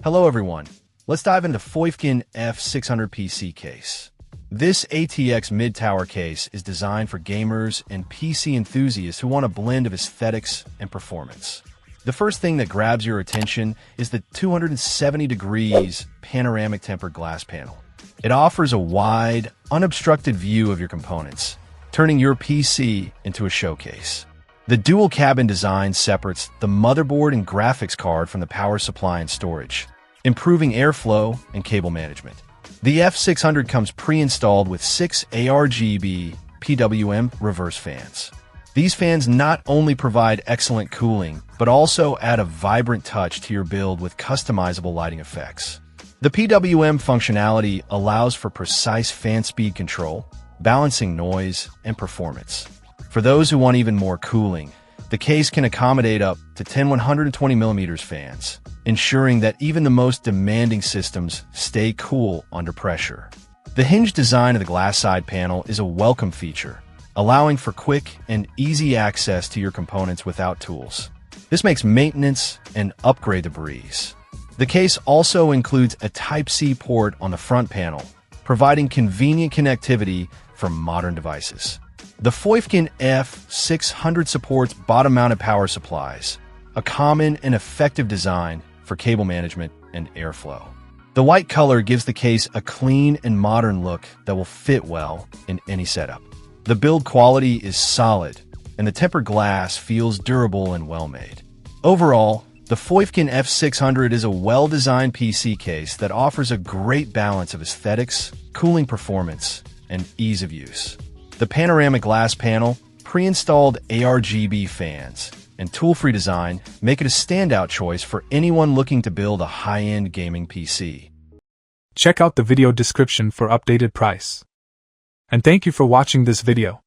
Hello everyone, let's dive into FOIFKIN F600 PC case. This ATX mid-tower case is designed for gamers and PC enthusiasts who want a blend of aesthetics and performance. The first thing that grabs your attention is the 270 degrees panoramic tempered glass panel. It offers a wide, unobstructed view of your components, turning your PC into a showcase. The dual cabin design separates the motherboard and graphics card from the power supply and storage, improving airflow and cable management. The F600 comes pre-installed with 6 ARGB PWM reverse fans. These fans not only provide excellent cooling, but also add a vibrant touch to your build with customizable lighting effects. The PWM functionality allows for precise fan speed control, balancing noise and performance. For those who want even more cooling, the case can accommodate up to 10 120mm fans, ensuring that even the most demanding systems stay cool under pressure. The hinge design of the glass side panel is a welcome feature, allowing for quick and easy access to your components without tools. This makes maintenance and upgrade a breeze. The case also includes a Type-C port on the front panel, providing convenient connectivity for modern devices. The FOIFKIN F600 supports bottom-mounted power supplies, a common and effective design for cable management and airflow. The white color gives the case a clean and modern look that will fit well in any setup. The build quality is solid, and the tempered glass feels durable and well-made. Overall, the FOIFKIN F600 is a well-designed PC case that offers a great balance of aesthetics, cooling performance, and ease of use. The panoramic glass panel, pre-installed ARGB fans, and tool-free design make it a standout choice for anyone looking to build a high-end gaming PC. Check out the video description for updated price. And thank you for watching this video.